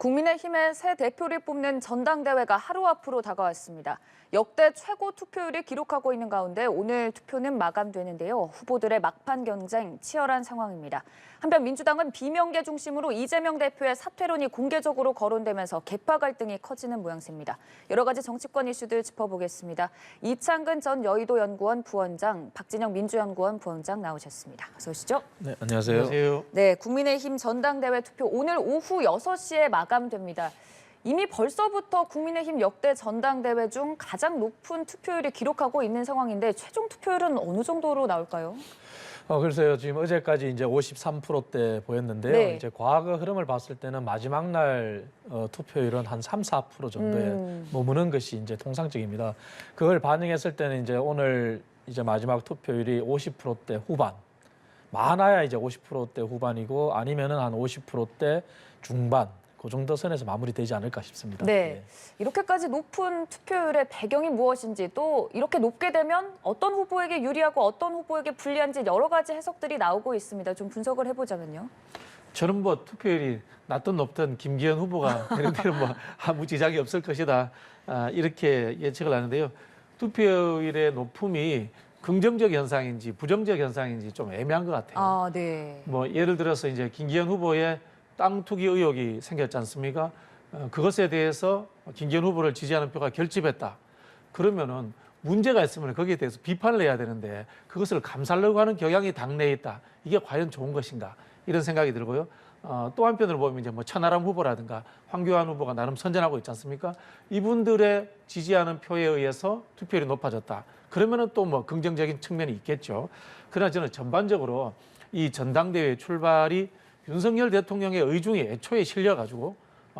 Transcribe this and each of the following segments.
국민의힘의 새 대표를 뽑는 전당대회가 하루 앞으로 다가왔습니다. 역대 최고 투표율을 기록하고 있는 가운데 오늘 투표는 마감되는데요. 후보들의 막판 경쟁 치열한 상황입니다. 한편 민주당은 비명계 중심으로 이재명 대표의 사퇴론이 공개적으로 거론되면서 계파 갈등이 커지는 모양새입니다. 여러 가지 정치권 이슈들 짚어보겠습니다. 이창근 전 여의도연구원 부원장, 박진영 민주연구원 부원장 나오셨습니다. 어서 오시죠. 네, 안녕하세요. 네, 국민의힘 전당대회 투표 오늘 오후 6시에 마감됩니다. 이미 벌써부터 국민의힘 역대 전당대회 중 가장 높은 투표율을 기록하고 있는 상황인데 최종 투표율은 어느 정도로 나올까요? 글쎄요. 지금 어제까지 이제 53%대 보였는데요. 네. 이제 과거 흐름을 봤을 때는 마지막 날 투표율은 한 3, 4% 정도에 머무는 것이 이제 통상적입니다. 그걸 반영했을 때는 이제 오늘 이제 마지막 투표율이 50%대 후반. 많아야 이제 50%대 후반이고 아니면은 한 50%대 중반. 그 정도 선에서 마무리되지 않을까 싶습니다. 네. 이렇게까지 높은 투표율의 배경이 무엇인지 또 이렇게 높게 되면 어떤 후보에게 유리하고 어떤 후보에게 불리한지 여러 가지 해석들이 나오고 있습니다. 좀 분석을 해보자면요. 저는 뭐 투표율이 낮든 높든 김기현 후보가 되는 데는 뭐 아무 지장이 없을 것이다. 이렇게 예측을 하는데요. 투표율의 높음이 긍정적 현상인지 부정적 현상인지 좀 애매한 것 같아요. 아, 네. 뭐 예를 들어서 이제 김기현 후보의 땅 투기 의혹이 생겼지 않습니까? 그것에 대해서 김기현 후보를 지지하는 표가 결집했다. 그러면은 문제가 있으면 거기에 대해서 비판을 해야 되는데 그것을 감싸려고 하는 경향이 당내에 있다. 이게 과연 좋은 것인가? 이런 생각이 들고요. 또 한편으로 보면 이제 뭐 천하람 후보라든가 황교안 후보가 나름 선전하고 있지 않습니까? 이분들의 지지하는 표에 의해서 투표율이 높아졌다. 그러면은 또 뭐 긍정적인 측면이 있겠죠. 그러나 저는 전반적으로 이 전당대회 출발이 윤석열 대통령의 의중이 애초에 실려가지고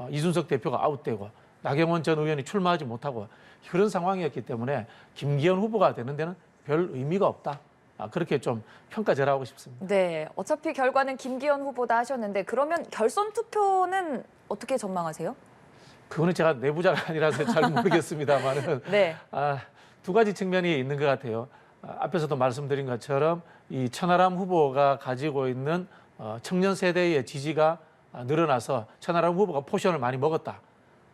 이준석 대표가 아웃되고 나경원 전 의원이 출마하지 못하고 그런 상황이었기 때문에 김기현 후보가 되는 데는 별 의미가 없다. 그렇게 좀 평가절하하고 싶습니다. 네, 어차피 결과는 김기현 후보다 하셨는데 그러면 결선 투표는 어떻게 전망하세요? 그거는 제가 내부자가 아니라서 잘 모르겠습니다만은 네. 두 가지 측면이 있는 것 같아요. 앞에서도 말씀드린 것처럼 이 천하람 후보가 가지고 있는 청년 세대의 지지가 늘어나서 천하람 후보가 포션을 많이 먹었다.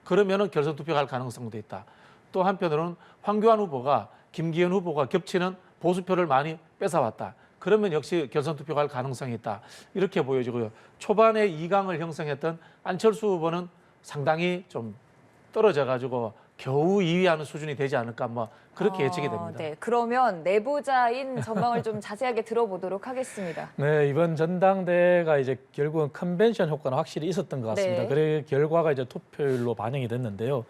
그러면은 결선 투표 갈 가능성도 있다. 또 한편으로는 황교안 후보가 김기현 후보가 겹치는 보수표를 많이 뺏어왔다. 그러면 역시 결선 투표 갈 가능성이 있다. 이렇게 보여지고요. 초반에 2강을 형성했던 안철수 후보는 상당히 좀 떨어져가지고 겨우 2위하는 수준이 되지 않을까 뭐 그렇게 예측이 됩니다. 네, 그러면 내부자인 전망을 좀 자세하게 들어보도록 하겠습니다. 네, 이번 전당대회가 이제 결국은 컨벤션 효과는 확실히 있었던 것 같습니다. 네. 그래 결과가 이제 투표율로 반영이 됐는데요.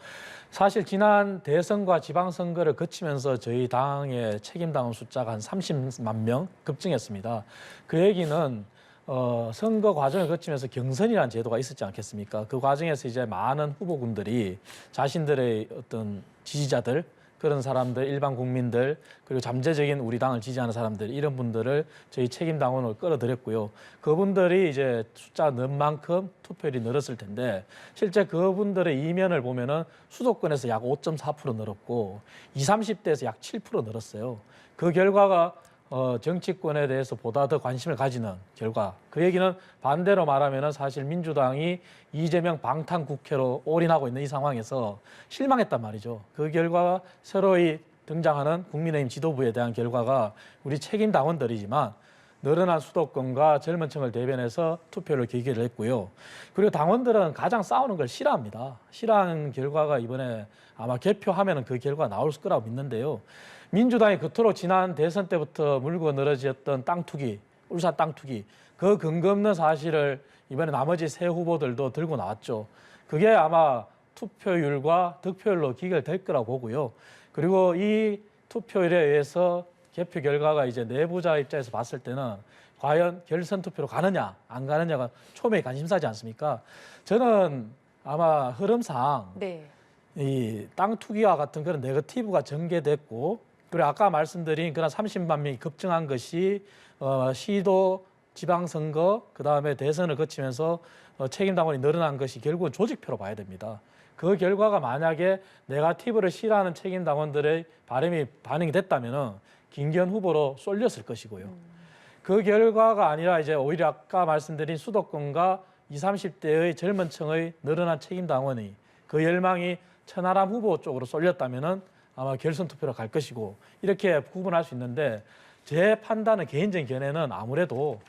사실 지난 대선과 지방선거를 거치면서 저희 당의 책임당원 숫자가 한 30만 명 급증했습니다. 그 얘기는 선거 과정을 거치면서 경선이라는 제도가 있었지 않겠습니까? 그 과정에서 이제 많은 후보군들이 자신들의 어떤 지지자들, 그런 사람들, 일반 국민들, 그리고 잠재적인 우리 당을 지지하는 사람들, 이런 분들을 저희 책임당원으로 끌어들였고요. 그분들이 이제 숫자가 는 만큼 투표율이 늘었을 텐데 실제 그분들의 이면을 보면은 수도권에서 약 5.4% 늘었고 20, 30대에서 약 7% 늘었어요. 그 결과가 정치권에 대해서 보다 더 관심을 가지는 결과. 그 얘기는 반대로 말하면 사실 민주당이 이재명 방탄 국회로 올인하고 있는 이 상황에서 실망했단 말이죠. 그 결과가 새로이 등장하는 국민의힘 지도부에 대한 결과가 우리 책임 당원들이지만 늘어난 수도권과 젊은 층을 대변해서 투표를 기기를 했고요. 그리고 당원들은 가장 싸우는 걸 싫어합니다. 싫어하는 결과가 이번에 아마 개표하면 그 결과가 나올 거라고 믿는데요. 민주당이 그토록 지난 대선 때부터 물고 늘어졌던 땅 투기, 울산 땅 투기, 그 근거 없는 사실을 이번에 나머지 세 후보들도 들고 나왔죠. 그게 아마 투표율과 득표율로 기결될 거라고 보고요. 그리고 이 투표율에 의해서 개표 결과가 이제 내부자 입장에서 봤을 때는 과연 결선 투표로 가느냐 안 가느냐가 초미의 관심사지 않습니까? 저는 아마 흐름상 네. 이 땅 투기와 같은 그런 네거티브가 전개됐고 그리고 아까 말씀드린 그런 30만 명이 급증한 것이 시도 지방선거 그다음에 대선을 거치면서 책임당원이 늘어난 것이 결국은 조직표로 봐야 됩니다. 그 결과가 만약에 네거티브를 싫어하는 책임당원들의 바람이 반영이 됐다면은 김기현 후보로 쏠렸을 것이고요. 그 결과가 아니라 이제 오히려 아까 말씀드린 수도권과 20, 30대의 젊은 층의 늘어난 책임당원이 그 열망이 천하람 후보 쪽으로 쏠렸다면은 아마 결선 투표로 갈 것이고 이렇게 구분할 수 있는데 제 판단은 개인적인 견해는 아무래도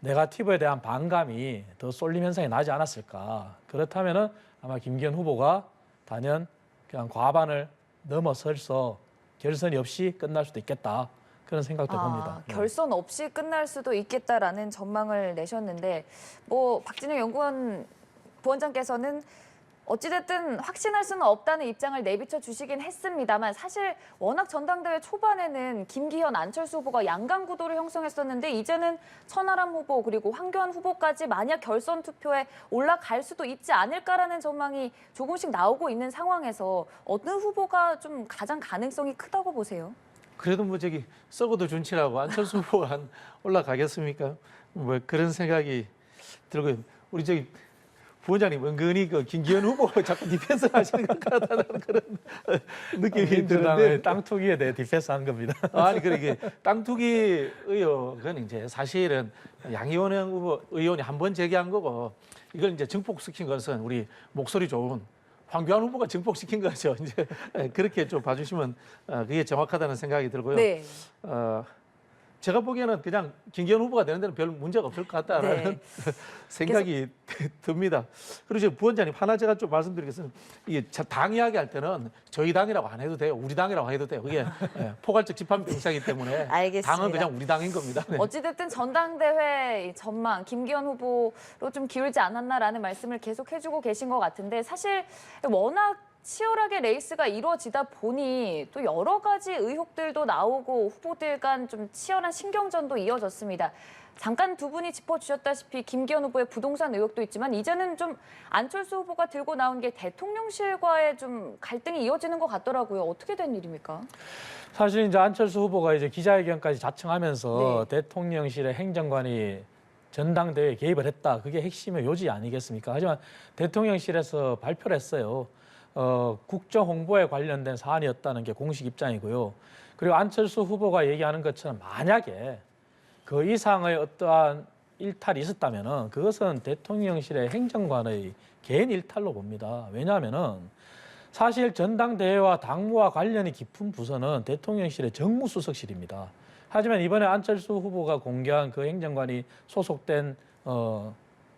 네거티브에 대한 반감이 더 쏠림 현상이 나지 않았을까. 그렇다면은 아마 김기현 후보가 단연 그냥 과반을 넘어서서 결선이 없이 끝날 수도 있겠다. 그런 생각도 봅니다. 결선 없이 끝날 수도 있겠다라는 전망을 내셨는데 뭐 박진영 연구원 부원장께서는 어찌됐든 확신할 수는 없다는 입장을 내비쳐 주시긴 했습니다만 사실 워낙 전당대회 초반에는 김기현, 안철수 후보가 양강 구도를 형성했었는데 이제는 천하람 후보 그리고 황교안 후보까지 만약 결선 투표에 올라갈 수도 있지 않을까라는 전망이 조금씩 나오고 있는 상황에서 어느 후보가 좀 가장 가능성이 크다고 보세요? 그래도 뭐 저기 썩어도 준치라고 안철수 후보가 올라가겠습니까? 뭐 그런 생각이 들고요. 우리 저기 부원장님 은근히 그 김기현 후보가 자꾸 디펜스 하시는 것 같다는 그런 느낌이 드는데 땅 투기에 대해 디펜스한 겁니다. 아니 그러게 땅 투기 의혹은 이제 사실은 양희원 의원이 한 번 제기한 거고 이걸 이제 증폭시킨 것은 우리 목소리 좋은 황교안 후보가 증폭시킨 거죠. 이제 그렇게 좀 봐주시면 그게 정확하다는 생각이 들고요. 네. 제가 보기에는 그냥 김기현 후보가 되는 데는 별 문제가 없을 것 같다라는 생각이 듭니다. 그리고 이제 부원장님 하나 제가 좀 말씀드리겠습니다. 이게 당 이야기 할 때는 저희 당이라고 안 해도 돼요. 우리 당이라고 해도 돼요. 그게 포괄적 집합병사이기 때문에 알겠습니다. 당은 그냥 우리 당인 겁니다. 네. 어찌됐든 전당대회 전망 김기현 후보로 좀 기울지 않았나라는 말씀을 계속 해주고 계신 것 같은데 사실 워낙 치열하게 레이스가 이루어지다 보니 또 여러 가지 의혹들도 나오고 후보들 간 좀 치열한 신경전도 이어졌습니다. 잠깐 두 분이 짚어주셨다시피 김기현 후보의 부동산 의혹도 있지만 이제는 좀 안철수 후보가 들고 나온 게 대통령실과의 좀 갈등이 이어지는 것 같더라고요. 어떻게 된 일입니까? 사실 이제 안철수 후보가 이제 기자회견까지 자청하면서 대통령실의 행정관이 전당대회에 개입을 했다. 그게 핵심의 요지 아니겠습니까? 하지만 대통령실에서 발표를 했어요. 국정 홍보에 관련된 사안이었다는 게 공식 입장이고요. 그리고 안철수 후보가 얘기하는 것처럼 만약에 그 이상의 어떠한 일탈이 있었다면은 그것은 대통령실의 행정관의 개인 일탈로 봅니다. 왜냐하면은 사실 전당대회와 당무와 관련이 깊은 부서는 대통령실의 정무수석실입니다. 하지만 이번에 안철수 후보가 공개한 그 행정관이 소속된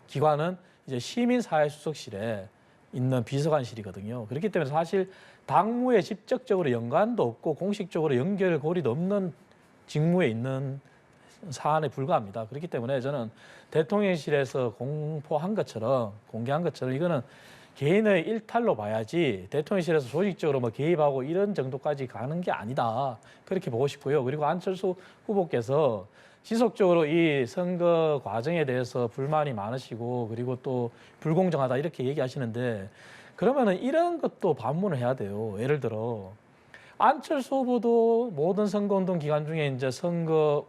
기관은 이제 시민사회수석실에 있는 비서관실이거든요. 그렇기 때문에 사실 당무에 직접적으로 연관도 없고 공식적으로 연결고리도 없는 직무에 있는 사안에 불과합니다. 그렇기 때문에 저는 대통령실에서 공개한 것처럼 이거는 개인의 일탈로 봐야지 대통령실에서 조직적으로 뭐 개입하고 이런 정도까지 가는 게 아니다. 그렇게 보고 싶고요. 그리고 안철수 후보께서 지속적으로 이 선거 과정에 대해서 불만이 많으시고 그리고 또 불공정하다 이렇게 얘기하시는데 그러면은 이런 것도 반문을 해야 돼요. 예를 들어 안철수 후보도 모든 선거운동 기간 중에 이제 선거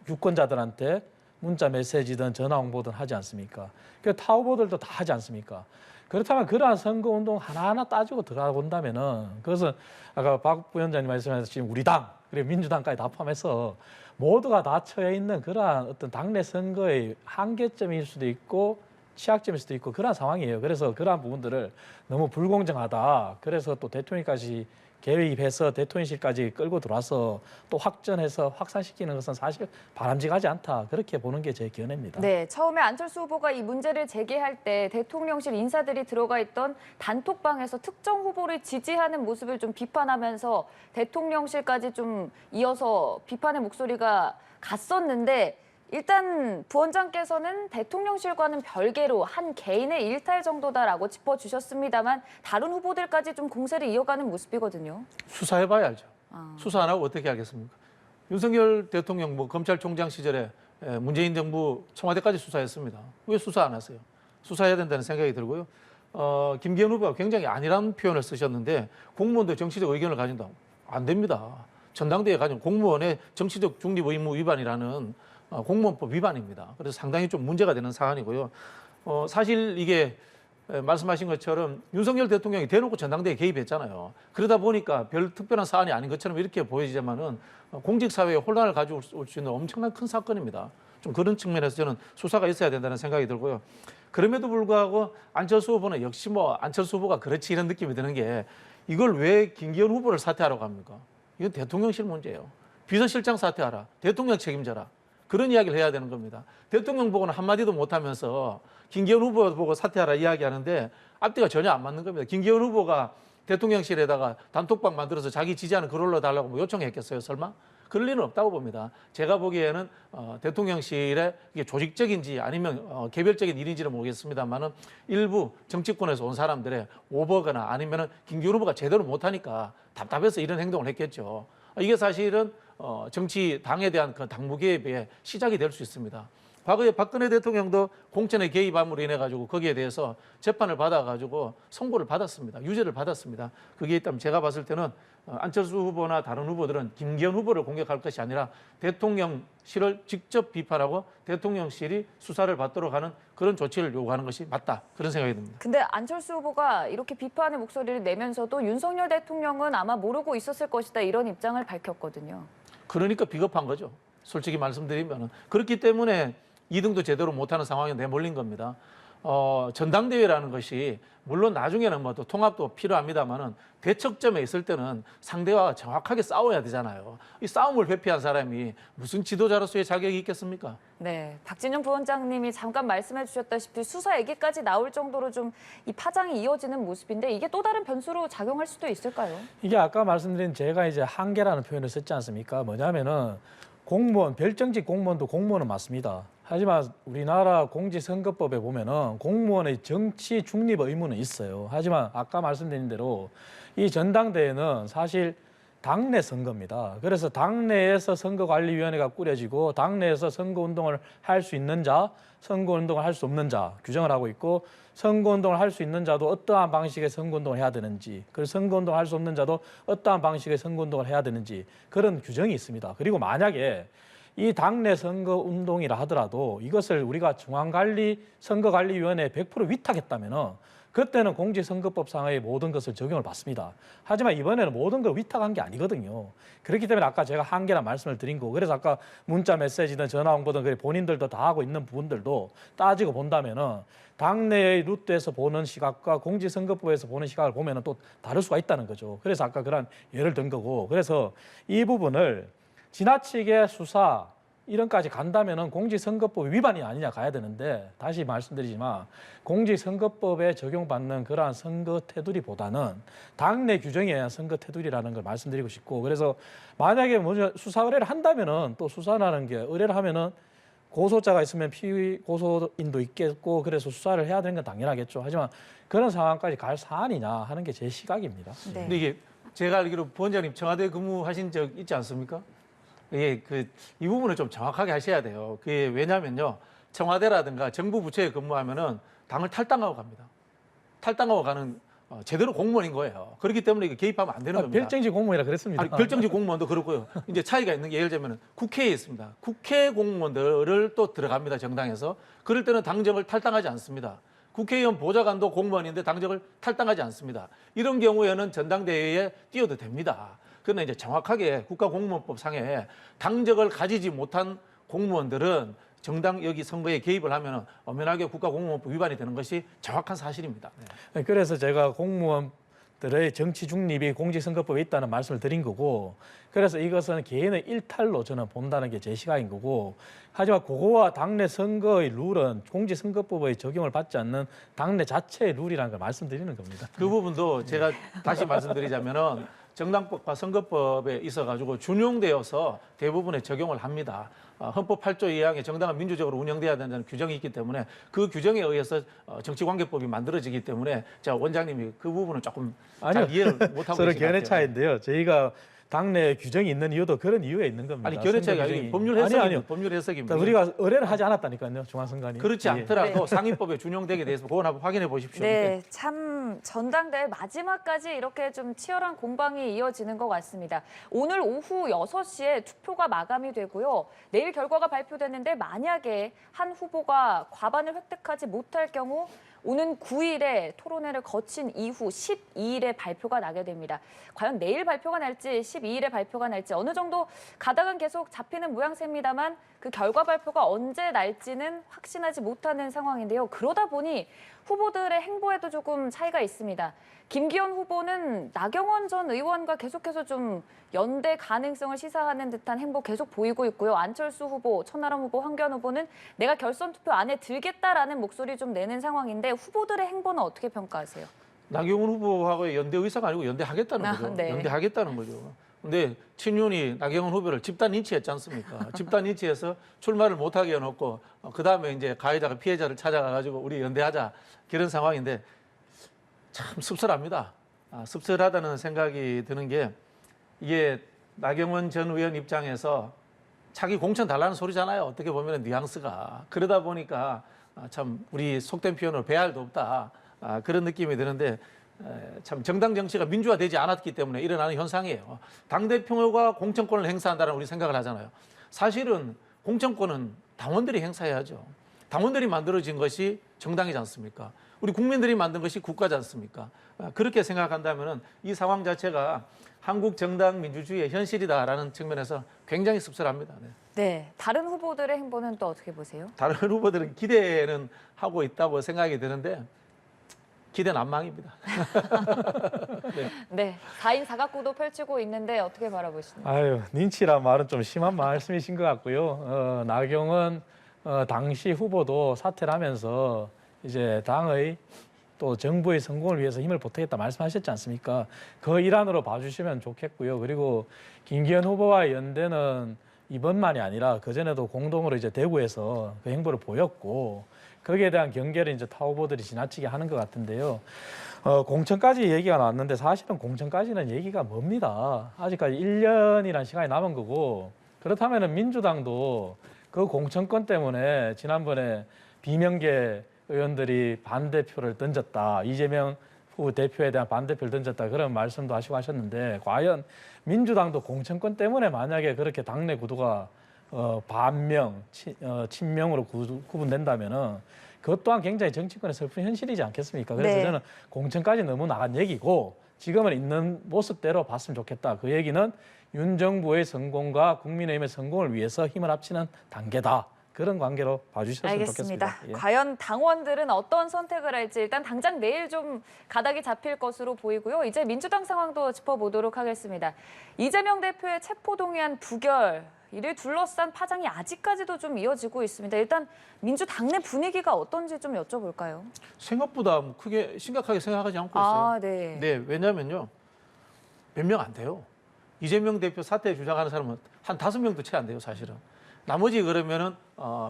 유권자들한테 문자 메시지든 전화 홍보든 하지 않습니까? 그 타 후보들도 다 하지 않습니까? 그렇다면 그러한 선거운동 하나하나 따지고 들어가 본다면은 그것은 아까 박 부위원장님 말씀하신 지금 우리 당 그리고 민주당까지 다 포함해서 모두가 다 처해 있는 그러한 어떤 당내 선거의 한계점일 수도 있고 취약점일 수도 있고 그러한 상황이에요. 그래서 그러한 부분들을 너무 불공정하다. 그래서 또 대통령까지 개입해서 대통령실까지 끌고 들어와서 또 확전해서 확산시키는 것은 사실 바람직하지 않다. 그렇게 보는 게 제 견해입니다. 네, 처음에 안철수 후보가 이 문제를 제기할 때 대통령실 인사들이 들어가 있던 단톡방에서 특정 후보를 지지하는 모습을 좀 비판하면서 대통령실까지 좀 이어서 비판의 목소리가 갔었는데 일단 부원장께서는 대통령실과는 별개로 한 개인의 일탈 정도다라고 짚어주셨습니다만 다른 후보들까지 좀 공세를 이어가는 모습이거든요. 수사해봐야 알죠. 수사 안 하고 어떻게 하겠습니까? 윤석열 대통령 뭐 검찰총장 시절에 문재인 정부 청와대까지 수사했습니다. 왜 수사 안 하세요? 수사해야 된다는 생각이 들고요. 김기현 후보가 굉장히 안일한 표현을 쓰셨는데 공무원도 정치적 의견을 가진다. 안 됩니다. 전당대회 가진 공무원의 정치적 중립 의무 위반이라는 공무원법 위반입니다. 그래서 상당히 좀 문제가 되는 사안이고요. 사실 이게 말씀하신 것처럼 윤석열 대통령이 대놓고 전당대회에 개입했잖아요. 그러다 보니까 별 특별한 사안이 아닌 것처럼 이렇게 보여지지만은 공직사회에 혼란을 가져올 수 있는 엄청난 큰 사건입니다. 좀 그런 측면에서 저는 수사가 있어야 된다는 생각이 들고요. 그럼에도 불구하고 안철수 후보는 역시 뭐 안철수 후보가 그렇지 이런 느낌이 드는 게 이걸 왜 김기현 후보를 사퇴하라고 합니까? 이건 대통령실 문제예요. 비서실장 사퇴하라. 대통령 책임져라. 그런 이야기를 해야 되는 겁니다. 대통령 보고는 한마디도 못하면서 김기현 후보 보고 사퇴하라 이야기하는데 앞뒤가 전혀 안 맞는 겁니다. 김기현 후보가 대통령실에다가 단톡방 만들어서 자기 지지하는 글 올려달라고 뭐 요청했겠어요, 설마? 그럴 리는 없다고 봅니다. 제가 보기에는 대통령실에 이게 조직적인지 아니면 개별적인 일인지는 모르겠습니다만은 일부 정치권에서 온 사람들의 오버거나 아니면은 김기현 후보가 제대로 못하니까 답답해서 이런 행동을 했겠죠. 이게 사실은 정치 당에 대한 그 당무 개입의 시작이 될 수 있습니다. 과거에 박근혜 대통령도 공천에 개입함으로 인해 가지고 거기에 대해서 재판을 받아 가지고 선고를 받았습니다. 유죄를 받았습니다. 그게 있다면 제가 봤을 때는 안철수 후보나 다른 후보들은 김기현 후보를 공격할 것이 아니라 대통령실을 직접 비판하고 대통령실이 수사를 받도록 하는 그런 조치를 요구하는 것이 맞다. 그런 생각이 듭니다. 근데 안철수 후보가 이렇게 비판의 목소리를 내면서도 윤석열 대통령은 아마 모르고 있었을 것이다 이런 입장을 밝혔거든요. 그러니까 비겁한 거죠. 솔직히 말씀드리면. 그렇기 때문에 2등도 제대로 못하는 상황에 내몰린 겁니다. 전당대회라는 것이 물론 나중에는 뭐 또 통합도 필요합니다만은 대척점에 있을 때는 상대와 정확하게 싸워야 되잖아요. 이 싸움을 회피한 사람이 무슨 지도자로서의 자격이 있겠습니까? 네, 박진영 부원장님이 잠깐 말씀해 주셨다시피 수사 얘기까지 나올 정도로 좀 이 파장이 이어지는 모습인데 이게 또 다른 변수로 작용할 수도 있을까요? 이게 아까 말씀드린 제가 이제 한계라는 표현을 썼지 않습니까? 뭐냐면은 공무원, 별정직 공무원도 공무원은 맞습니다. 하지만 우리나라 공직선거법에 보면은 공무원의 정치 중립 의무는 있어요. 하지만 아까 말씀드린 대로 이 전당대회는 사실 당내 선거입니다. 그래서 당내에서 선거관리위원회가 꾸려지고 당내에서 선거운동을 할 수 있는 자, 선거운동을 할 수 없는 자 규정을 하고 있고 선거운동을 할 수 있는 자도 어떠한 방식의 선거운동을 해야 되는지 그리고 선거운동을 할 수 없는 자도 어떠한 방식의 선거운동을 해야 되는지 그런 규정이 있습니다. 그리고 만약에 이 당내 선거운동이라 하더라도 이것을 우리가 중앙선거관리위원회에 100% 위탁했다면은 그때는 공직선거법상의 모든 것을 적용을 받습니다. 하지만 이번에는 모든 걸 위탁한 게 아니거든요. 그렇기 때문에 아까 제가 한계란 말씀을 드린 거고 그래서 아까 문자 메시지든 전화 홍보든 본인들도 다 하고 있는 부분들도 따지고 본다면은 당내의 루트에서 보는 시각과 공직선거법에서 보는 시각을 보면은 또 다를 수가 있다는 거죠. 그래서 아까 그런 예를 든 거고 그래서 이 부분을 지나치게 수사 이런까지 간다면은 공직선거법 위반이 아니냐 가야 되는데 다시 말씀드리지만 공직선거법에 적용받는 그러한 선거 테두리보다는 당내 규정에 의한 선거 테두리라는 걸 말씀드리고 싶고 그래서 만약에 먼저 수사 의뢰를 한다면은 또 수사라는 게 의뢰를 하면은 고소자가 있으면 피의 고소인도 있겠고 그래서 수사를 해야 되는 건 당연하겠죠. 하지만 그런 상황까지 갈 사안이냐 하는 게 제 시각입니다. 네. 근데 이게 제가 알기로 부원장님 청와대 근무하신 적 있지 않습니까? 예, 이 부분을 좀 정확하게 하셔야 돼요. 그게 왜냐면요. 청와대라든가 정부 부처에 근무하면은 당을 탈당하고 갑니다. 탈당하고 가는 제대로 공무원인 거예요. 그렇기 때문에 이게 개입하면 안 되는 겁니다. 별정직 공무원이라 그랬습니다. 아니, 별정직 공무원도 그렇고요. 이제 차이가 있는 게 예를 들면 국회에 있습니다. 국회 공무원들을 또 들어갑니다. 정당에서. 그럴 때는 당적을 탈당하지 않습니다. 국회의원 보좌관도 공무원인데 당적을 탈당하지 않습니다. 이런 경우에는 전당대회에 뛰어도 됩니다. 그러나 이제 정확하게 국가공무원법 상에 당적을 가지지 못한 공무원들은 정당 여기 선거에 개입을 하면 엄연하게 국가공무원법 위반이 되는 것이 정확한 사실입니다. 네, 그래서 제가 공무원들의 정치 중립이 공직선거법에 있다는 말씀을 드린 거고 그래서 이것은 개인의 일탈로 저는 본다는 게 제 시각인 거고 하지만 그거와 당내 선거의 룰은 공직선거법의 적용을 받지 않는 당내 자체의 룰이라는 걸 말씀드리는 겁니다. 그 부분도 제가 다시 말씀드리자면은 정당법과 선거법에 있어 가지고 준용되어서 대부분에 적용을 합니다. 헌법 8조 2항에 정당은 민주적으로 운영돼야 된다는 규정이 있기 때문에 그 규정에 의해서 정치관계법이 만들어지기 때문에 제가 원장님이 그 부분은 조금 잘 이해를 못하고 서로 계신 것 견해 같아요. 차이인데요. 저희가 당내 규정이 있는 이유도 그런 이유에 있는 겁니다. 아니 견해 차이가 아니고 법률 해석입니다. 아니요. 법률 해석입니다. 우리가 의뢰를 하지 않았다니까요. 중앙선관위. 그렇지 예. 않더라도 상위법에 준용되게 돼서 그건 한번 확인해 보십시오. 네, 참 전당대회 마지막까지 이렇게 좀 치열한 공방이 이어지는 것 같습니다. 오늘 오후 6시에 투표가 마감이 되고요. 내일 결과가 발표되는데 만약에 한 후보가 과반을 획득하지 못할 경우 오는 9일에 토론회를 거친 이후 12일에 발표가 나게 됩니다. 과연 내일 발표가 날지 12일에 발표가 날지 어느 정도 가닥은 계속 잡히는 모양새입니다만 그 그 결과 발표가 언제 날지는 확신하지 못하는 상황인데요. 그러다 보니 후보들의 행보에도 조금 차이가 있습니다. 김기현 후보는 나경원 전 의원과 계속해서 좀 연대 가능성을 시사하는 듯한 행보 계속 보이고 있고요. 안철수 후보, 천하람 후보, 황교안 후보는 내가 결선 투표 안에 들겠다라는 목소리 좀 내는 상황인데 후보들의 행보는 어떻게 평가하세요? 나경원 후보하고 연대 의사가 아니고 연대하겠다는 거죠. 네. 연대하겠다는 거죠. 근데 친윤이 나경원 후보를 집단 린치했지 않습니까? 집단 린치해서 출마를 못하게 해놓고 그다음에 이제 가해자가 피해자를 찾아가가지고 우리 연대하자 그런 상황인데 참 씁쓸합니다. 씁쓸하다는 생각이 드는 게 이게 나경원 전 의원 입장에서 자기 공천 달라는 소리잖아요. 어떻게 보면 뉘앙스가. 그러다 보니까 참 우리 속된 표현으로 배알도 없다. 그런 느낌이 드는데 참 정당 정치가 민주화되지 않았기 때문에 일어나는 현상이에요. 당대표가 공천권을 행사한다는 우리 생각을 하잖아요. 사실은 공천권은 당원들이 행사해야죠. 당원들이 만들어진 것이 정당이지 않습니까? 우리 국민들이 만든 것이 국가지 않습니까? 그렇게 생각한다면 이 상황 자체가 한국 정당 민주주의의 현실이다라는 측면에서 굉장히 씁쓸합니다. 네. 네, 다른 후보들의 행보는 또 어떻게 보세요? 다른 후보들은 기대는 하고 있다고 생각이 드는데 기대는 안망입니다. 네, 4인 4각구도 펼치고 있는데 어떻게 바라보시나요? 아유, 린치란 말은 좀 심한 말씀이신 것 같고요. 나경원 당시 후보도 사퇴를 하면서 이제 당의 또 정부의 성공을 위해서 힘을 보태겠다 말씀하셨지 않습니까? 그 일환으로 봐주시면 좋겠고요. 그리고 김기현 후보와의 연대는 이번만이 아니라 그전에도 공동으로 이제 대구에서 그 행보를 보였고 거기에 대한 경계를 이제 타 후보들이 지나치게 하는 것 같은데요. 공천까지 얘기가 나왔는데 사실은 공천까지는 얘기가 멉니다. 아직까지 1년이라는 시간이 남은 거고 그렇다면 민주당도 그 공천권 때문에 지난번에 비명계 의원들이 반대표를 던졌다. 이재명 후보 대표에 대한 반대표를 던졌다. 그런 말씀도 하시고 하셨는데 과연 민주당도 공천권 때문에 만약에 그렇게 당내 구도가 반명, 친명으로 구분된다면은 그것 또한 굉장히 정치권의 슬픈 현실이지 않겠습니까? 그래서 네. 저는 공천까지 너무 나간 얘기고 지금은 있는 모습대로 봤으면 좋겠다. 그 얘기는 윤 정부의 성공과 국민의힘의 성공을 위해서 힘을 합치는 단계다. 그런 관계로 봐주셨으면 알겠습니다. 좋겠습니다. 예. 과연 당원들은 어떤 선택을 할지 일단 당장 내일 좀 가닥이 잡힐 것으로 보이고요. 이제 민주당 상황도 짚어보도록 하겠습니다. 이재명 대표의 체포동의안 부결, 이를 둘러싼 파장이 아직까지도 좀 이어지고 있습니다. 일단 민주당 내 분위기가 어떤지 좀 여쭤볼까요? 생각보다 크게 심각하게 생각하지 않고 있어요. 네. 네, 왜냐면요. 몇 명 안 돼요. 이재명 대표 사퇴 주장하는 사람은 한 5명도 채 안 돼요, 사실은. 나머지 그러면은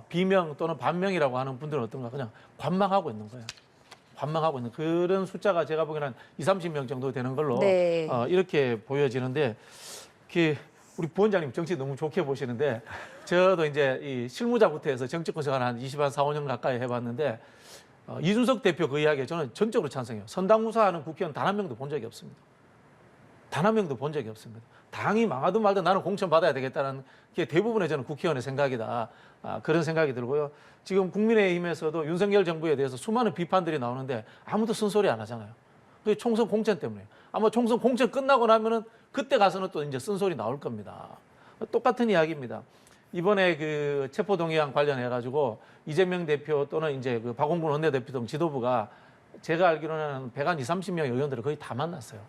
비명 또는 반명이라고 하는 분들은 어떤가 그냥 관망하고 있는 거예요. 관망하고 있는 그런 숫자가 제가 보기에는 한 20-30명 정도 되는 걸로 네. 이렇게 보여지는데 우리 부원장님 정치 너무 좋게 보시는데 저도 이제 이 실무자부터 해서 정치권 생활 한 4-5년 가까이 해봤는데 이준석 대표 그 이야기에 저는 전적으로 찬성해요. 선당무사하는 국회의원 단 한 명도 본 적이 없습니다. 단 한 명도 본 적이 없습니다. 당이 망하든 말든 나는 공천 받아야 되겠다는 게 대부분의 저는 국회의원의 생각이다. 그런 생각이 들고요. 지금 국민의힘에서도 윤석열 정부에 대해서 수많은 비판들이 나오는데 아무도 쓴소리 안 하잖아요. 그게 총선 공천 때문에. 아마 총선 공천 끝나고 나면은 그때 가서는 또 이제 쓴소리 나올 겁니다. 똑같은 이야기입니다. 이번에 그 체포동의안 관련해가지고 이재명 대표 또는 이제 그 박홍근 원내대표 등 지도부가 제가 알기로는 120-30명의 의원들을 거의 다 만났어요.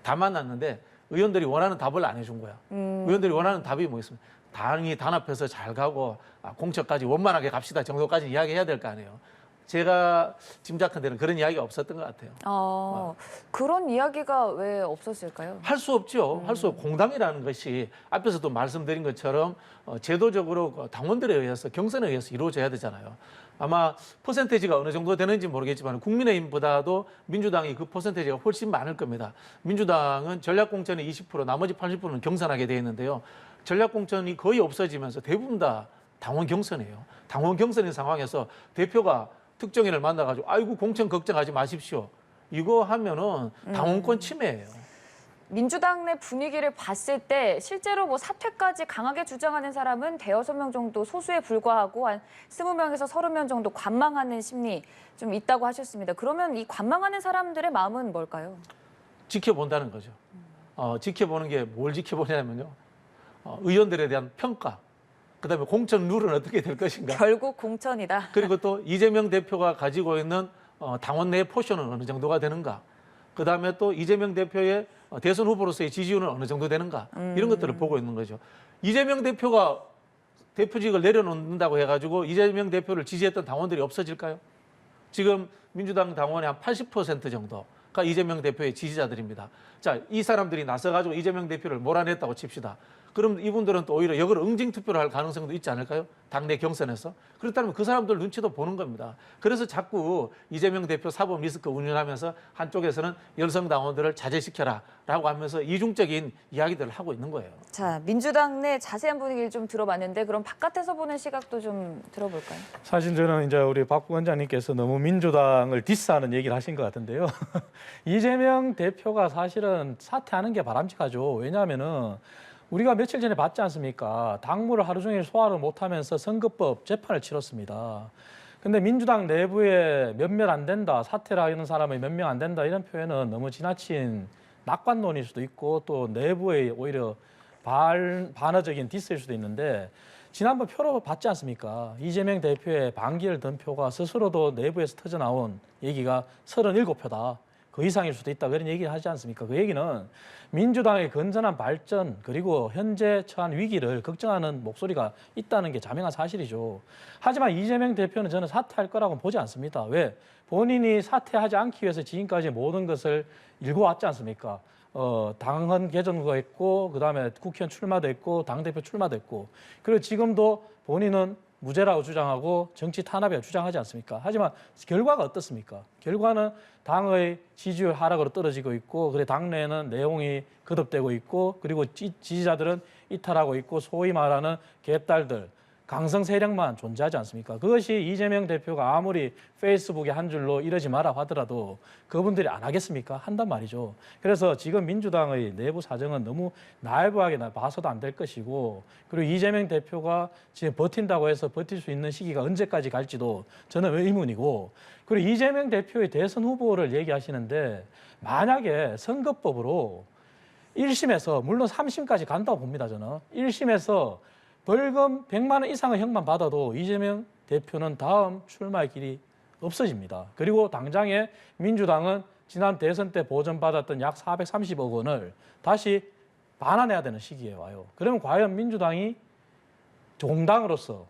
다 만났는데 의원들이 원하는 답을 안 해준 거야. 의원들이 원하는 답이 뭐 있습니까? 당이 단합해서 잘 가고 공천까지 원만하게 갑시다 정도까지 이야기해야 될 거 아니에요. 제가 짐작한 데는 그런 이야기가 없었던 것 같아요. 그런 이야기가 왜 없었을까요? 할 수 없죠. 할 수 없고 공당이라는 것이 앞에서도 말씀드린 것처럼 제도적으로 당원들에 의해서 경선에 의해서 이루어져야 되잖아요. 아마 퍼센테이지가 어느 정도 되는지 모르겠지만 국민의힘보다도 민주당이 그 퍼센테이지가 훨씬 많을 겁니다. 민주당은 전략공천이 20%, 나머지 80%는 경선하게 돼 있는데요. 전략공천이 거의 없어지면서 대부분 다 당원 경선이에요. 당원 경선인 상황에서 대표가 특정인을 만나가지고 아이고 공천 걱정하지 마십시오. 이거 하면은 당원권 침해예요. 민주당 내 분위기를 봤을 때 실제로 뭐 사퇴까지 강하게 주장하는 사람은 5-6명 정도 소수에 불과하고 한 20명에서 30명 정도 관망하는 심리 좀 있다고 하셨습니다. 그러면 이 관망하는 사람들의 마음은 뭘까요? 지켜본다는 거죠. 지켜보는 게 뭘 지켜보냐면요. 의원들에 대한 평가, 그다음에 공천 룰은 어떻게 될 것인가. 결국 공천이다. 그리고 또 이재명 대표가 가지고 있는 당원 내 포션은 어느 정도가 되는가. 그다음에 또 이재명 대표의 대선 후보로서의 지지율은 어느 정도 되는가. 이런 것들을 보고 있는 거죠. 이재명 대표가 대표직을 내려놓는다고 해가지고 이재명 대표를 지지했던 당원들이 없어질까요? 지금 민주당 당원의 한 80% 정도가 이재명 대표의 지지자들입니다. 자, 이 사람들이 나서가지고 이재명 대표를 몰아냈다고 칩시다. 그럼 이분들은 또 오히려 역으로 응징 투표를 할 가능성도 있지 않을까요? 당내 경선에서. 그렇다면 그 사람들 눈치도 보는 겁니다. 그래서 자꾸 이재명 대표 사법 리스크 운운하면서 한쪽에서는 열성 당원들을 자제시켜라라고 하면서 이중적인 이야기들을 하고 있는 거예요. 자, 민주당 내 자세한 분위기를 좀 들어봤는데 그럼 바깥에서 보는 시각도 좀 들어볼까요? 사실 저는 이제 우리 박 부원장님께서 너무 민주당을 디스하는 얘기를 하신 것 같은데요. 이재명 대표가 사실은 사퇴하는 게 바람직하죠. 왜냐하면은 우리가 며칠 전에 봤지 않습니까? 당무를 하루 종일 소화를 못하면서 선거법 재판을 치렀습니다. 근데 민주당 내부에 몇몇 안 된다, 사퇴를 하는 사람이 몇 명 안 된다 이런 표현은 너무 지나친 낙관론일 수도 있고 또 내부에 오히려 반어적인 디스일 수도 있는데 지난번 표로 봤지 않습니까? 이재명 대표의 반기를 든 표가 스스로도 내부에서 터져나온 얘기가 37표다. 그 이상일 수도 있다. 그런 얘기를 하지 않습니까? 그 얘기는 민주당의 건전한 발전 그리고 현재 처한 위기를 걱정하는 목소리가 있다는 게 자명한 사실이죠. 하지만 이재명 대표는 저는 사퇴할 거라고 보지 않습니다. 왜? 본인이 사퇴하지 않기 위해서 지금까지 모든 것을 일궈왔지 않습니까? 당헌 개정도 했고 그다음에 국회의원 출마도 했고 당대표 출마도 했고 그리고 지금도 본인은 무죄라고 주장하고 정치 탄압이라고 주장하지 않습니까? 하지만 결과가 어떻습니까? 결과는 당의 지지율 하락으로 떨어지고 있고 그래 당내에는 내용이 거듭되고 있고 그리고 지지자들은 이탈하고 있고 소위 말하는 개딸들 강성 세력만 존재하지 않습니까? 그것이 이재명 대표가 아무리 페이스북에 한 줄로 이러지 마라 하더라도 그분들이 안 하겠습니까? 한단 말이죠. 그래서 지금 민주당의 내부 사정은 너무 나이브하게 봐서도 안 될 것이고 그리고 이재명 대표가 지금 버틴다고 해서 버틸 수 있는 시기가 언제까지 갈지도 저는 의문이고 그리고 이재명 대표의 대선 후보를 얘기하시는데 만약에 선거법으로 1심에서 물론 3심까지 간다고 봅니다. 저는 1심에서 벌금 100만 원 이상의 형만 받아도 이재명 대표는 다음 출마의 길이 없어집니다. 그리고 당장에 민주당은 지난 대선 때 보전받았던 약 430억 원을 다시 반환해야 되는 시기에 와요. 그러면 과연 민주당이 정당으로서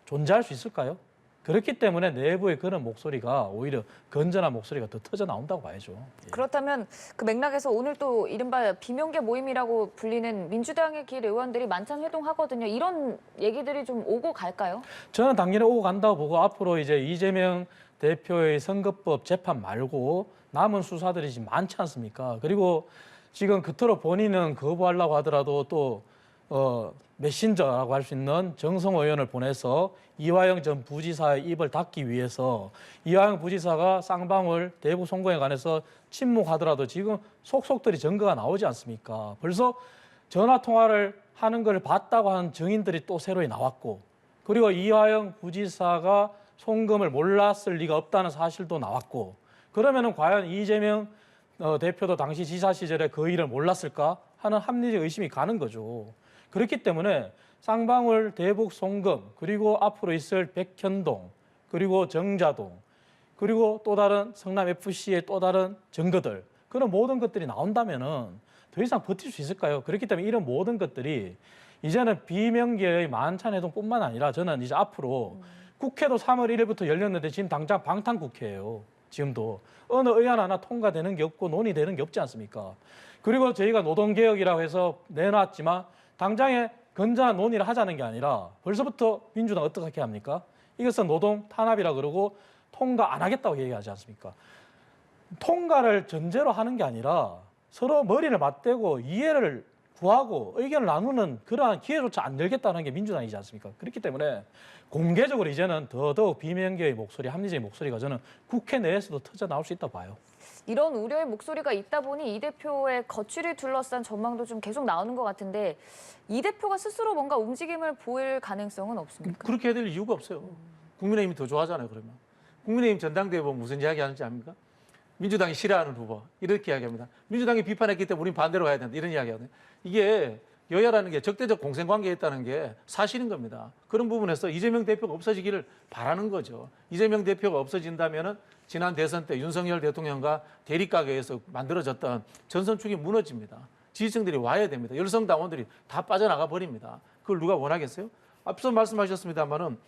존재할 수 있을까요? 그렇기 때문에 내부의 그런 목소리가 오히려 건전한 목소리가 더 터져 나온다고 봐야죠. 그렇다면 그 맥락에서 오늘 또 이른바 비명계 모임이라고 불리는 민주당의 길 의원들이 만찬 회동하거든요. 이런 얘기들이 좀 오고 갈까요? 저는 당연히 오고 간다고 보고 앞으로 이제 이재명 대표의 선거법 재판 말고 남은 수사들이 지금 많지 않습니까? 그리고 지금 그토록 본인은 거부하려고 하더라도 또 메신저라고 할 수 있는 정성호 의원을 보내서 이화영 전 부지사의 입을 닫기 위해서 이화영 부지사가 쌍방울 대구 송금에 관해서 침묵하더라도 지금 속속들이 증거가 나오지 않습니까? 벌써 전화 통화를 하는 걸 봤다고 하는 증인들이 또 새로 나왔고 그리고 이화영 부지사가 송금을 몰랐을 리가 없다는 사실도 나왔고 그러면은 과연 이재명 대표도 당시 지사 시절에 그 일을 몰랐을까 하는 합리적 의심이 가는 거죠. 그렇기 때문에 쌍방울 대북 송금 그리고 앞으로 있을 백현동 그리고 정자동 그리고 또 다른 성남FC의 또 다른 증거들 그런 모든 것들이 나온다면은 더 이상 버틸 수 있을까요? 그렇기 때문에 이런 모든 것들이 이제는 비명계의 만찬회동뿐만 아니라 저는 이제 앞으로 국회도 3월 1일부터 열렸는데 지금 당장 방탄국회예요. 지금도 어느 의안 하나 통과되는 게 없고 논의되는 게 없지 않습니까? 그리고 저희가 노동개혁이라고 해서 내놨지만 당장에 건전한 논의를 하자는 게 아니라 벌써부터 민주당 어떻게 합니까? 이것은 노동 탄압이라 그러고 통과 안 하겠다고 얘기하지 않습니까? 통과를 전제로 하는 게 아니라 서로 머리를 맞대고 이해를 구하고 의견을 나누는 그러한 기회조차 안 열겠다는 게 민주당이지 않습니까? 그렇기 때문에 공개적으로 이제는 더더욱 비명계의 목소리, 합리적인 목소리가 저는 국회 내에서도 터져 나올 수 있다고 봐요. 이런 우려의 목소리가 있다 보니 이 대표의 거취를 둘러싼 전망도 좀 계속 나오는 것 같은데 이 대표가 스스로 뭔가 움직임을 보일 가능성은 없습니까? 그렇게 해야 될 이유가 없어요. 국민의힘이 더 좋아하잖아요, 그러면. 국민의힘 전당대회 보면 무슨 이야기 하는지 압니까? 민주당이 싫어하는 후보 이렇게 이야기합니다. 민주당이 비판했기 때문에 우린 반대로 가야 된다 이런 이야기하거든요. 이게 여야라는 게 적대적 공생관계에 있다는 게 사실인 겁니다. 그런 부분에서 이재명 대표가 없어지기를 바라는 거죠. 이재명 대표가 없어진다면은 지난 대선 때 윤석열 대통령과 대립각에서 만들어졌던 전선축이 무너집니다. 지지층들이 와야 됩니다. 열성 당원들이 다 빠져나가 버립니다. 그걸 누가 원하겠어요? 앞서 말씀하셨습니다만은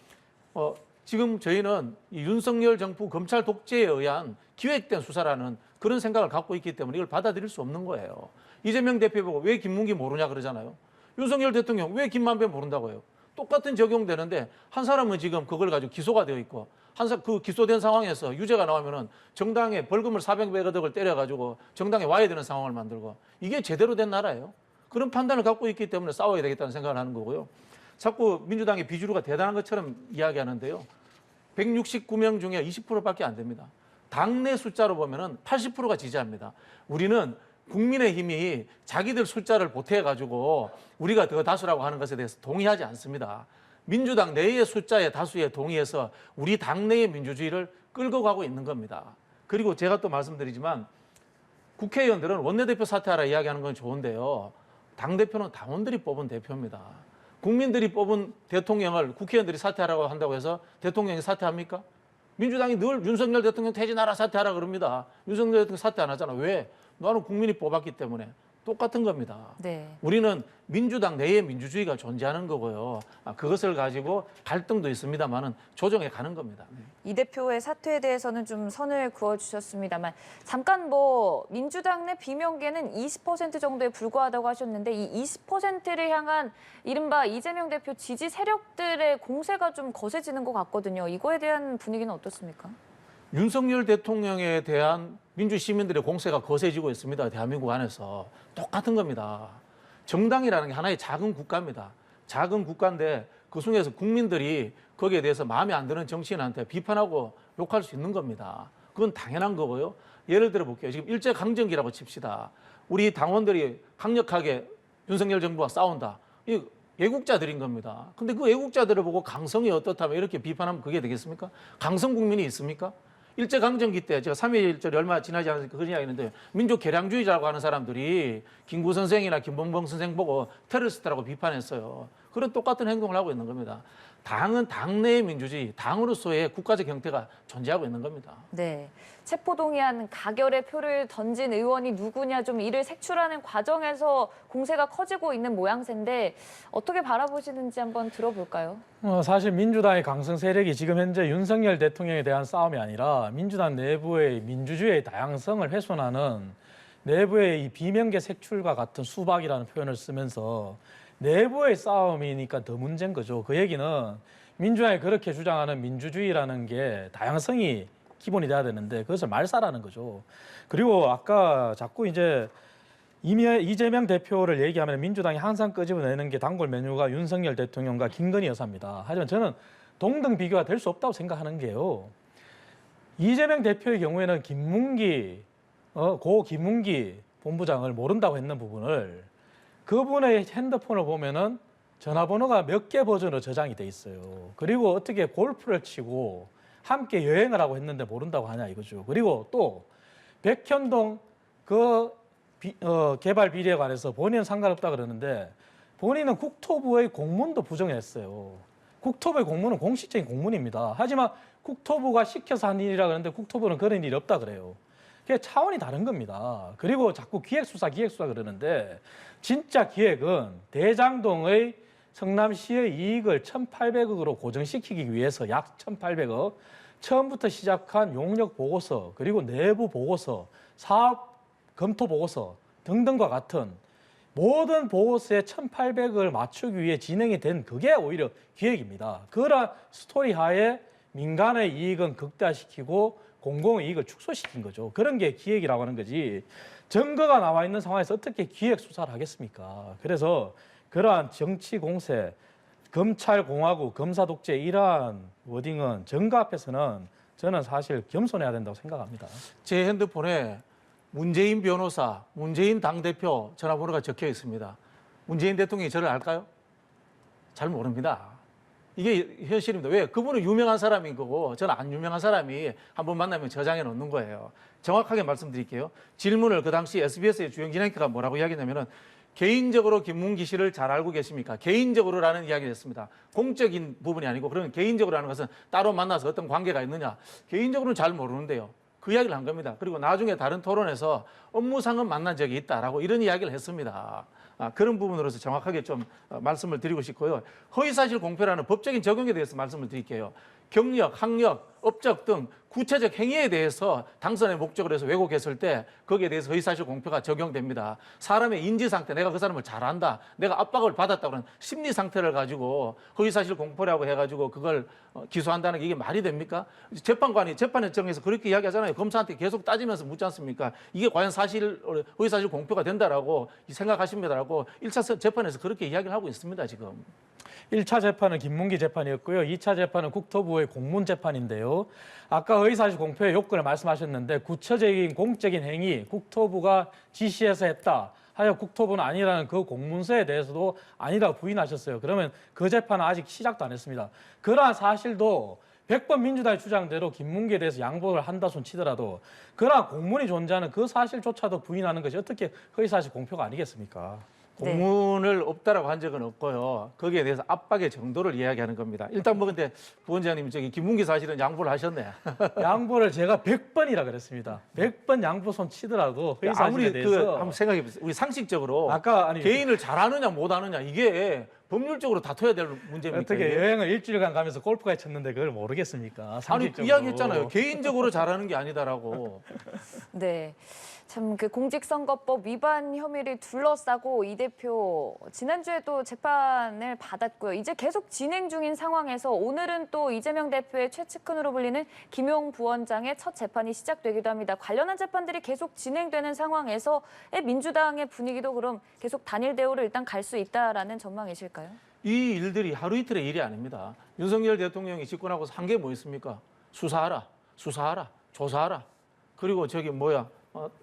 지금 저희는 이 윤석열 정부 검찰 독재에 의한 기획된 수사라는 그런 생각을 갖고 있기 때문에 이걸 받아들일 수 없는 거예요. 이재명 대표 보고 왜 김문기 모르냐 그러잖아요. 윤석열 대통령 왜 김만배 모른다고 해요. 똑같은 적용되는데 한 사람은 지금 그걸 가지고 기소가 되어 있고 그 기소된 상황에서 유죄가 나오면은 정당에 벌금을 400억을 때려가지고 정당에 와야 되는 상황을 만들고 이게 제대로 된 나라예요. 그런 판단을 갖고 있기 때문에 싸워야 되겠다는 생각을 하는 거고요. 자꾸 민주당의 비주류가 대단한 것처럼 이야기하는데요. 169명 중에 20%밖에 안 됩니다. 당내 숫자로 보면은 80%가 지지합니다. 우리는 국민의힘이 자기들 숫자를 보태가지고 우리가 더 다수라고 하는 것에 대해서 동의하지 않습니다. 민주당 내의 숫자의 다수에 동의해서 우리 당내의 민주주의를 끌고 가고 있는 겁니다. 그리고 제가 또 말씀드리지만 국회의원들은 원내대표 사퇴하라 이야기하는 건 좋은데요. 당대표는 당원들이 뽑은 대표입니다. 국민들이 뽑은 대통령을 국회의원들이 사퇴하라고 한다고 해서 대통령이 사퇴합니까? 민주당이 늘 윤석열 대통령 퇴진하라 사퇴하라 그럽니다. 윤석열 대통령 사퇴 안 하잖아. 왜? 나는 국민이 뽑았기 때문에. 똑같은 겁니다. 네. 우리는 민주당 내에 민주주의가 존재하는 거고요. 그것을 가지고 갈등도 있습니다만은 조정해 가는 겁니다. 네. 이 대표의 사퇴에 대해서는 좀 선을 그어주셨습니다만 잠깐 민주당 내 비명계는 20% 정도에 불과하다고 하셨는데 이 20%를 향한 이른바 이재명 대표 지지 세력들의 공세가 좀 거세지는 것 같거든요. 이거에 대한 분위기는 어떻습니까? 윤석열 대통령에 대한 민주시민들의 공세가 거세지고 있습니다. 대한민국 안에서. 똑같은 겁니다. 정당이라는 게 하나의 작은 국가입니다. 작은 국가인데 그중에서 국민들이 거기에 대해서 마음에 안 드는 정치인한테 비판하고 욕할 수 있는 겁니다. 그건 당연한 거고요. 예를 들어 볼게요. 지금 일제강점기라고 칩시다. 우리 당원들이 강력하게 윤석열 정부와 싸운다. 이 애국자들인 겁니다. 근데 그 애국자들을 보고 강성이 어떻다면 이렇게 비판하면 그게 되겠습니까? 강성 국민이 있습니까? 일제강점기 때 제가 3.1절이 얼마 지나지 않았으니까 그런 이야기 했는데 민족 개량주의자라고 하는 사람들이 김구 선생이나 김봉봉 선생 보고 테러리스트라고 비판했어요. 그런 똑같은 행동을 하고 있는 겁니다. 당은 당내의 민주주의, 당으로서의 국가적 형태가 존재하고 있는 겁니다. 네. 체포동의안 가결의 표를 던진 의원이 누구냐 좀 이를 색출하는 과정에서 공세가 커지고 있는 모양새인데 어떻게 바라보시는지 한번 들어볼까요? 사실 민주당의 강성 세력이 지금 현재 윤석열 대통령에 대한 싸움이 아니라 민주당 내부의 민주주의의 다양성을 훼손하는 내부의 이 비명계 색출과 같은 수박이라는 표현을 쓰면서 내부의 싸움이니까 더 문제인 거죠. 그 얘기는 민주당이 그렇게 주장하는 민주주의라는 게 다양성이 기본이 돼야 되는데 그것을 말살하는 거죠. 그리고 아까 자꾸 이제 이재명 대표를 얘기하면 민주당이 항상 끄집어내는 게 단골 메뉴가 윤석열 대통령과 김건희 여사입니다. 하지만 저는 동등 비교가 될 수 없다고 생각하는 게요. 이재명 대표의 경우에는 고 김문기 본부장을 모른다고 했는 부분을 그분의 핸드폰을 보면은 전화번호가 몇 개 버전으로 저장이 돼 있어요. 그리고 어떻게 골프를 치고 함께 여행을 하고 했는데 모른다고 하냐 이거죠. 그리고 또 백현동 개발 비리에 관해서 본인은 상관없다 그러는데 본인은 국토부의 공문도 부정했어요. 국토부의 공문은 공식적인 공문입니다. 하지만 국토부가 시켜서 한 일이라 그러는데 국토부는 그런 일이 없다 그래요. 그게 차원이 다른 겁니다. 그리고 자꾸 기획수사 그러는데 진짜 기획은 대장동의 성남시의 이익을 1,800억으로 고정시키기 위해서 약 1,800억, 처음부터 시작한 용역 보고서, 그리고 내부 보고서, 사업 검토 보고서 등등과 같은 모든 보고서에 1,800억을 맞추기 위해 진행이 된 그게 오히려 기획입니다. 그런 스토리 하에 민간의 이익은 극대화시키고 공공의 이익을 축소시킨 거죠. 그런 게 기획이라고 하는 거지. 증거가 나와 있는 상황에서 어떻게 기획 수사를 하겠습니까? 그래서 그러한 정치 공세, 검찰 공화국, 검사 독재 이러한 워딩은 증거 앞에서는 저는 사실 겸손해야 된다고 생각합니다. 제 핸드폰에 문재인 변호사, 문재인 당대표 전화번호가 적혀 있습니다. 문재인 대통령이 저를 알까요? 잘 모릅니다. 이게 현실입니다. 왜? 그분은 유명한 사람인 거고 저는 안 유명한 사람이 한번 만나면 저장해 놓는 거예요. 정확하게 말씀드릴게요. 질문을 그 당시 SBS의 주영 진행자가 뭐라고 이야기했냐면은 개인적으로 김문기 씨를 잘 알고 계십니까? 개인적으로라는 이야기를 했습니다. 공적인 부분이 아니고 그러면 개인적으로라는 것은 따로 만나서 어떤 관계가 있느냐? 개인적으로는 잘 모르는데요. 그 이야기를 한 겁니다. 그리고 나중에 다른 토론에서 업무상은 만난 적이 있다라고 이런 이야기를 했습니다. 그런 부분으로서 정확하게 좀 말씀을 드리고 싶고요. 허위사실 공표라는 법적인 적용에 대해서 말씀을 드릴게요. 경력, 학력, 업적 등 구체적 행위에 대해서 당선의 목적으로 해서 왜곡했을 때 거기에 대해서 허위사실 공표가 적용됩니다. 사람의 인지 상태, 내가 그 사람을 잘 안다, 내가 압박을 받았다고 하는 심리 상태를 가지고 허위사실 공표라고 해가지고 그걸 기소한다는 게 이게 말이 됩니까? 재판관이 재판정에서 그렇게 이야기하잖아요. 검사한테 계속 따지면서 묻지 않습니까? 이게 과연 허위사실 공표가 된다라고 생각하십니다라고 1차 재판에서 그렇게 이야기를 하고 있습니다, 지금. 1차 재판은 김문기 재판이었고요. 2차 재판은 국토부의 공문 재판인데요. 아까 허위사실 공표의 요건을 말씀하셨는데 구체적인 공적인 행위 국토부가 지시해서 했다. 하여 국토부는 아니라는 그 공문서에 대해서도 아니라고 부인하셨어요. 그러면 그 재판은 아직 시작도 안 했습니다. 그러한 사실도 100번 민주당의 주장대로 김문기에 대해서 양보를 한다 손 치더라도 그러한 공문이 존재하는 그 사실조차도 부인하는 것이 어떻게 허위사실 공표가 아니겠습니까? 네. 공문을 없다라고 한 적은 없고요. 거기에 대해서 압박의 정도를 이야기하는 겁니다. 일단 뭐 근데 부원장님 저기 김문기 사실은 양보를 하셨네. 양보를 제가 100번이라 그랬습니다. 100번 양보 손 치더라도 허위사실에 아무리 대해서 한번 생각해 보세요. 우리 상식적으로 아까 아니 개인을 잘하느냐 못하느냐 이게 법률적으로 다퉈야 될 문제입니까? 어떻게 이게? 여행을 일주일간 가면서 골프가 쳤는데 그걸 모르겠습니까? 아니 상식적으로. 이야기했잖아요. 개인적으로 잘하는 게 아니다라고. 네. 참 그 공직선거법 위반 혐의를 둘러싸고 이 대표 지난주에도 재판을 받았고요. 이제 계속 진행 중인 상황에서 오늘은 또 이재명 대표의 최측근으로 불리는 김용 부원장의 첫 재판이 시작되기도 합니다. 관련한 재판들이 계속 진행되는 상황에서의 민주당의 분위기도 그럼 계속 단일 대우를 일단 갈 수 있다라는 전망이실까요? 이 일들이 하루 이틀의 일이 아닙니다. 윤석열 대통령이 집권하고서 한 게 뭐 있습니까? 수사하라, 수사하라, 조사하라. 그리고 저기 뭐야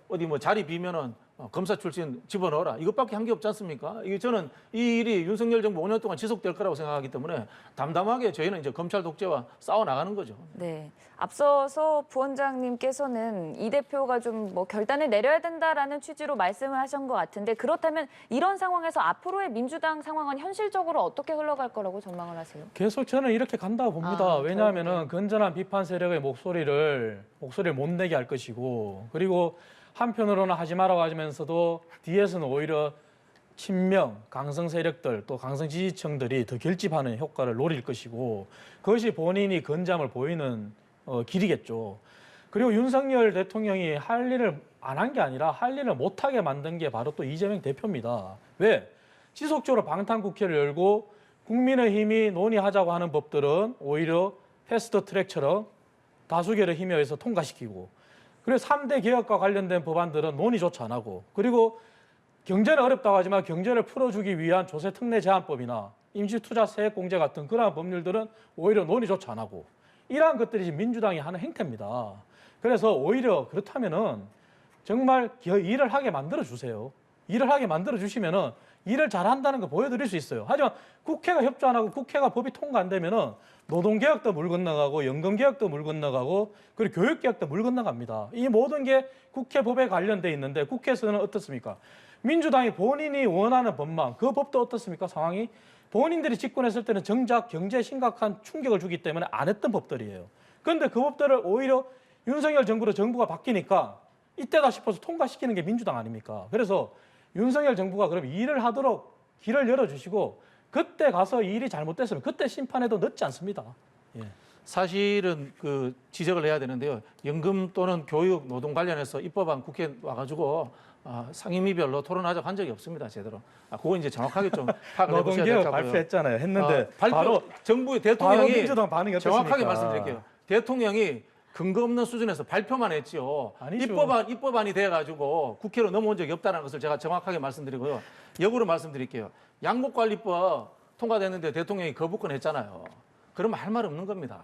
어디 뭐 자리 비면은 검사 출신 집어넣어라. 이것밖에 한 게 없지 않습니까? 이게 저는 이 일이 윤석열 정부 5년 동안 지속될 거라고 생각하기 때문에 담담하게 저희는 이제 검찰 독재와 싸워 나가는 거죠. 네. 앞서서 부원장님께서는 이 대표가 좀 뭐 결단을 내려야 된다라는 취지로 말씀을 하신 것 같은데 그렇다면 이런 상황에서 앞으로의 민주당 상황은 현실적으로 어떻게 흘러갈 거라고 전망을 하세요? 계속 저는 이렇게 간다고 봅니다. 왜냐하면은 결국엔. 건전한 비판 세력의 목소리를 못 내게 할 것이고 그리고 한편으로는 하지 말라고 하면서도 뒤에서는 오히려 친명, 강성 세력들 또 강성 지지층들이 더 결집하는 효과를 노릴 것이고 그것이 본인이 건재함을 보이는 길이겠죠. 그리고 윤석열 대통령이 할 일을 안 한 게 아니라 할 일을 못하게 만든 게 바로 또 이재명 대표입니다. 왜? 지속적으로 방탄국회를 열고 국민의힘이 논의하자고 하는 법들은 오히려 패스트 트랙처럼 다수결의 힘에 의해서 통과시키고 그리고 3대 개혁과 관련된 법안들은 논의조차 안 하고 그리고 경제는 어렵다고 하지만 경제를 풀어주기 위한 조세 특례 제한법이나 임시투자 세액공제 같은 그러한 법률들은 오히려 논의조차 안 하고 이러한 것들이 지금 민주당이 하는 행태입니다. 그래서 오히려 그렇다면은 정말 일을 하게 만들어 주세요. 일을 하게 만들어 주시면은 일을 잘한다는 거 보여드릴 수 있어요. 하지만 국회가 협조 안 하고 국회가 법이 통과 안 되면은 노동개혁도 물 건너가고 연금개혁도 물 건너가고 그리고 교육개혁도 물 건너갑니다. 이 모든 게 국회 법에 관련돼 있는데 국회에서는 어떻습니까? 민주당이 본인이 원하는 법만 그 법도 어떻습니까? 상황이 본인들이 집권했을 때는 정작 경제에 심각한 충격을 주기 때문에 안 했던 법들이에요. 그런데 그 법들을 오히려 윤석열 정부로 정부가 바뀌니까 이때다 싶어서 통과시키는 게 민주당 아닙니까? 그래서 윤석열 정부가 그럼 일을 하도록 길을 열어주시고 그때 가서 일이 잘못됐으면 그때 심판해도 늦지 않습니다. 예. 사실은 그 지적을 해야 되는데요. 연금 또는 교육, 노동 관련해서 입법안 국회에 와가지고 상임위별로 토론하자고 한 적이 없습니다. 제대로. 그거 이제 정확하게 좀 파악을 해보셔야 될 노동개혁 것 같고요. 발표했잖아요. 했는데 바로 정부의 바로 대통령이 민주당 반응이 어떻습니까? 정확하게 말씀드릴게요. 대통령이 근거 없는 수준에서 발표만 했지요. 아니죠. 입법안이 돼가지고 국회로 넘어온 적이 없다는 것을 제가 정확하게 말씀드리고요. 역으로 말씀드릴게요. 양곡관리법 통과됐는데 대통령이 거부권 했잖아요. 그러면 할 말 없는 겁니다.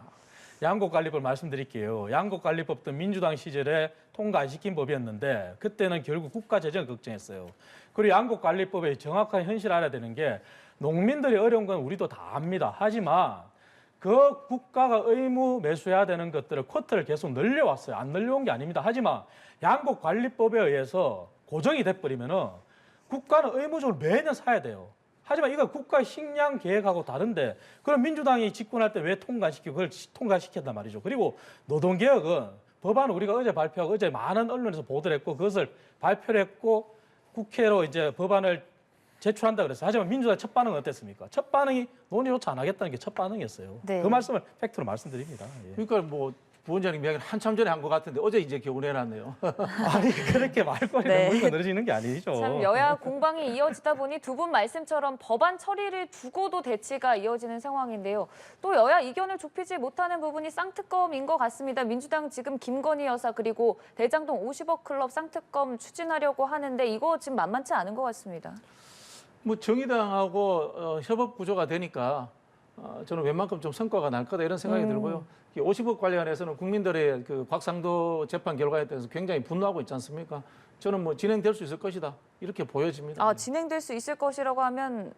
양곡관리법 말씀드릴게요. 양곡관리법도 민주당 시절에 통과 안 시킨 법이었는데 그때는 결국 국가재정을 걱정했어요. 그리고 양곡관리법의 정확한 현실을 알아야 되는 게 농민들이 어려운 건 우리도 다 압니다. 하지만 그 국가가 의무 매수해야 되는 것들을 쿼터를 계속 늘려왔어요. 안 늘려온 게 아닙니다. 하지만 양곡관리법에 의해서 고정이 돼버리면은 국가는 의무적으로 매년 사야 돼요. 하지만 이거 국가 식량 계획하고 다른데 그럼 민주당이 집권할 때 왜 통과시키고 그걸 통과시켰단 말이죠. 그리고 노동개혁은 법안을 우리가 어제 발표하고 어제 많은 언론에서 보도를 했고 그것을 발표를 했고 국회로 이제 법안을 제출한다 그랬어요. 하지만 민주당 첫 반응은 어땠습니까? 첫 반응이 논의조차 안 하겠다는 게 첫 반응이었어요. 네. 그 말씀을 팩트로 말씀드립니다. 예. 그러니까 뭐 부원장님 이야기는 한참 전에 한 것 같은데 어제 이제 겨우 내놨네요. 아니 그렇게 말거리가 네. 우리가 늘어지는 게 아니죠. 참 여야 공방이 이어지다 보니 두 분 말씀처럼 법안 처리를 두고도 대치가 이어지는 상황인데요. 또 여야 이견을 좁히지 못하는 부분이 쌍특검인 것 같습니다. 민주당 지금 김건희 여사 그리고 대장동 50억 클럽 쌍특검 추진하려고 하는데 이거 지금 만만치 않은 것 같습니다. 뭐 정의당하고 협업 구조가 되니까 저는 웬만큼 좀 성과가 날 거다 이런 생각이 들고요. 50억 관련해서는 국민들의 그 곽상도 재판 결과에 대해서 굉장히 분노하고 있지 않습니까? 저는 뭐 진행될 수 있을 것이다 이렇게 보여집니다. 아, 진행될 수 있을 것이라고 하면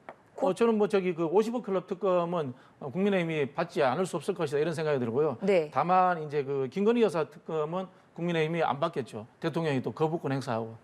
저는 뭐 저기 그 50억 클럽 특검은 국민의힘이 받지 않을 수 없을 것이다 이런 생각이 들고요. 네. 다만 이제 그 김건희 여사 특검은 국민의힘이 안 받겠죠. 대통령이 또 거부권 행사하고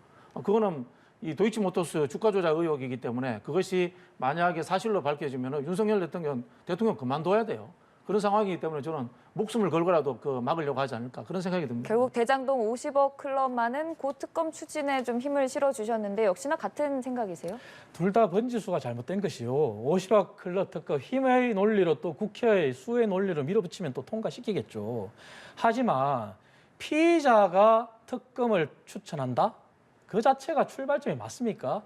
그거는 이 도이치모터스 주가 조작 의혹이기 때문에 그것이 만약에 사실로 밝혀지면 윤석열 대통령 그만둬야 돼요. 그런 상황이기 때문에 저는 목숨을 걸고라도 그 막으려고 하지 않을까 그런 생각이 듭니다. 결국 대장동 50억 클럽만은 고 특검 추진에 좀 힘을 실어주셨는데 역시나 같은 생각이세요? 둘 다 번지수가 잘못된 것이요. 50억 클럽 특검 힘의 논리로 또 국회의 수의 논리로 밀어붙이면 또 통과시키겠죠. 하지만 피의자가 특검을 추천한다? 그 자체가 출발점이 맞습니까?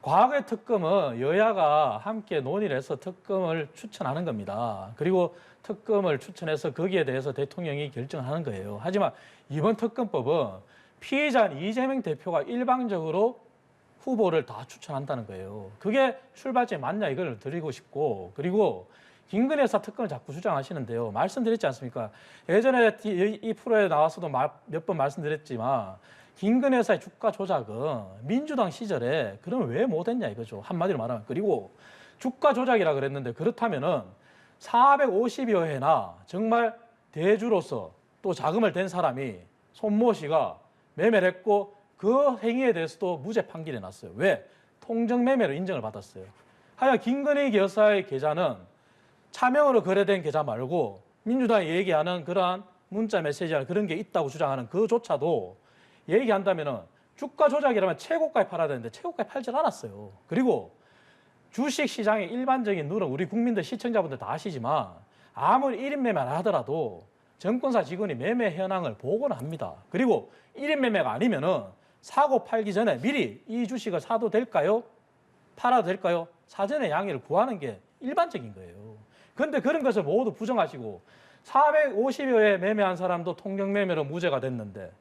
과거의 특검은 여야가 함께 논의를 해서 특검을 추천하는 겁니다. 그리고 특검을 추천해서 거기에 대해서 대통령이 결정하는 거예요. 하지만 이번 특검법은 피의자인 이재명 대표가 일방적으로 후보를 다 추천한다는 거예요. 그게 출발점이 맞냐 이걸 드리고 싶고 그리고 김건희 여사 특검을 자꾸 주장하시는데요. 말씀드렸지 않습니까? 예전에 이 프로에 나와서도 몇 번 말씀드렸지만 김건희 여사의 주가 조작은 민주당 시절에 그러면 왜 못했냐 이거죠. 한마디로 말하면. 그리고 주가 조작이라 그랬는데 그렇다면은 450여 회나 정말 대주로서 또 자금을 댄 사람이 손모 씨가 매매를 했고 그 행위에 대해서도 무죄 판결이 났어요. 왜? 통정매매로 인정을 받았어요. 하여간 김건희 여사의 계좌는 차명으로 거래된 계좌 말고 민주당이 얘기하는 그러한 문자 메시지나 그런 게 있다고 주장하는 그조차도 얘기한다면은 주가 조작이라면 최고가에 팔아야 되는데 최고가에 팔질 않았어요. 그리고 주식 시장의 일반적인 룰은 우리 국민들 시청자분들 다 아시지만 아무리 1인 매매를 하더라도 정권사 직원이 매매 현황을 보고는 합니다. 그리고 1인 매매가 아니면은 사고 팔기 전에 미리 이 주식을 사도 될까요? 팔아도 될까요? 사전에 양해를 구하는 게 일반적인 거예요. 그런데 그런 것을 모두 부정하시고 450여 회 매매한 사람도 통정매매로 무죄가 됐는데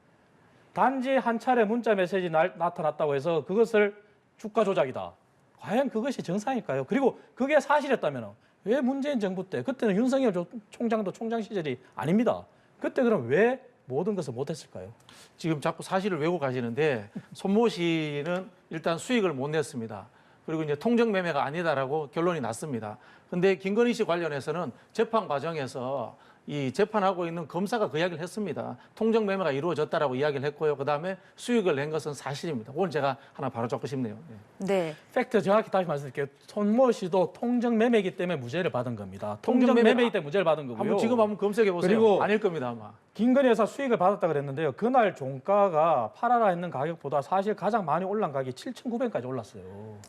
단지 한 차례 문자 메시지 나타났다고 해서 그것을 주가 조작이다. 과연 그것이 정상일까요? 그리고 그게 사실이었다면 왜 문재인 정부 때 그때는 윤석열 총장도 총장 시절이 아닙니다. 그때 그럼 왜 모든 것을 못했을까요? 지금 자꾸 사실을 외고 가시는데 손모 씨는 일단 수익을 못 냈습니다. 그리고 이제 통정 매매가 아니다라고 결론이 났습니다. 근데 김건희 씨 관련해서는 재판 과정에서 이 재판하고 있는 검사가 그 이야기를 했습니다. 통정 매매가 이루어졌다라고 이야기를 했고요. 그다음에 수익을 낸 것은 사실입니다. 오늘 제가 하나 바로 잡고 싶네요. 네. 팩트 정확히 다시 말씀드릴게요. 손모 씨도 통정 매매이기 때문에 무죄를 받은 겁니다. 통정 매매이기 때문에 무죄를 받은 거고요. 지금 한번 검색해 보세요. 그리고 아닐 겁니다 아마. 김건희 여사 수익을 받았다 그랬는데요. 그날 종가가 팔아라 했는 가격보다 사실 가장 많이 올란 가격이 7,900까지 올랐어요.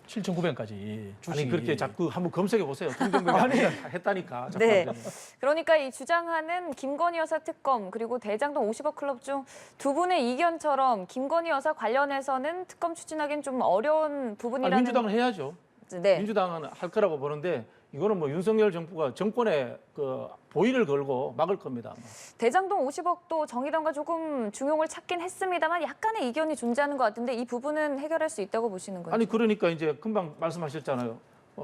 7,900까지. 아니 그렇게 자꾸 한번 검색해 보세요. 통정 매매 했다니까. 자꾸 네. 하면. 그러니까 이 주장하는 김건희 여사 특검 그리고 대장동 50억 클럽 중 두 분의 이견처럼 김건희 여사 관련해서는 특검 추진하기는 좀 어려운 부분이라는. 민주당은 해야죠. 네. 민주당은 할 거라고 보는데 이거는 뭐 윤석열 정부가 정권에 그 보위를 걸고 막을 겁니다. 대장동 50억도 정의당과 조금 중용을 찾긴 했습니다만 약간의 이견이 존재하는 것 같은데 이 부분은 해결할 수 있다고 보시는 거죠? 아니 그러니까 이제 금방 말씀하셨잖아요.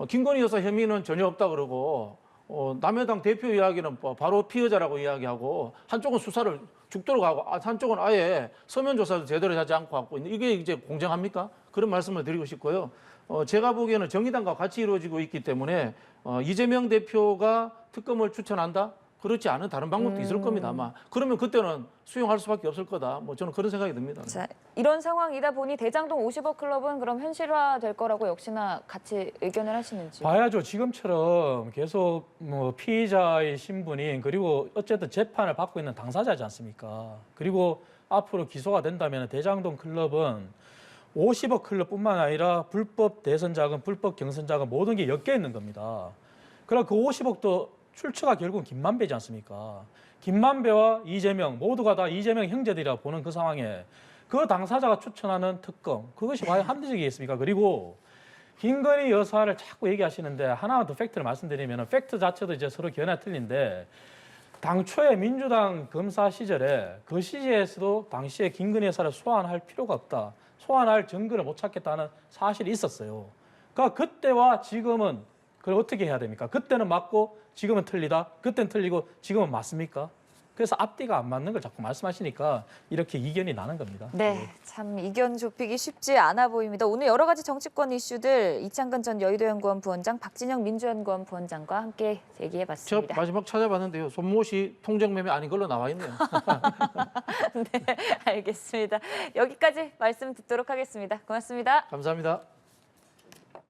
김건희 여사 혐의는 전혀 없다 그러고 남여당 대표 이야기는 바로 피의자라고 이야기하고 한쪽은 수사를 죽도록 하고 한쪽은 아예 서면 조사도 제대로 하지 않고 하고 이게 이제 공정합니까? 그런 말씀을 드리고 싶고요. 제가 보기에는 정의당과 같이 이루어지고 있기 때문에 이재명 대표가 특검을 추천한다? 그렇지 않은 다른 방법도 있을 겁니다. 아마 그러면 그때는 수용할 수밖에 없을 거다. 뭐 저는 그런 생각이 듭니다. 자, 이런 상황이다 보니 대장동 50억 클럽은 그럼 현실화될 거라고 역시나 같이 의견을 하시는지. 봐야죠. 지금처럼 계속 뭐 피의자의 신분인 그리고 어쨌든 재판을 받고 있는 당사자지 않습니까? 그리고 앞으로 기소가 된다면 대장동 클럽은 50억 클럽뿐만 아니라 불법 대선 자금, 불법 경선 자금 모든 게 엮여 있는 겁니다. 그럼 그 50억도 출처가 결국은 김만배지 않습니까? 김만배와 이재명 모두가 다 이재명 형제들이라 보는 그 상황에 그 당사자가 추천하는 특검 그것이 과연 합리적이겠습니까? 그리고 김건희 여사를 자꾸 얘기하시는데 하나만 더 팩트를 말씀드리면 팩트 자체도 이제 서로 견해 틀린데 당초에 민주당 검사 시절에 그 시기에서도 당시에 김건희 여사를 소환할 필요가 없다. 소환할 증거를 못 찾겠다는 사실이 있었어요. 그러니까 그때와 지금은 그걸 어떻게 해야 됩니까? 그때는 맞고 지금은 틀리다. 그때는 틀리고 지금은 맞습니까? 그래서 앞뒤가 안 맞는 걸 자꾸 말씀하시니까 이렇게 이견이 나는 겁니다. 네, 참 이견 좁히기 쉽지 않아 보입니다. 오늘 여러 가지 정치권 이슈들 이창근 전 여의도연구원 부원장, 박진영 민주연구원 부원장과 함께 저 얘기해봤습니다. 마지막 찾아봤는데요. 손모시 통정매매 아닌 걸로 나와 있네요. 네, 알겠습니다. 여기까지 말씀 듣도록 하겠습니다. 고맙습니다. 감사합니다.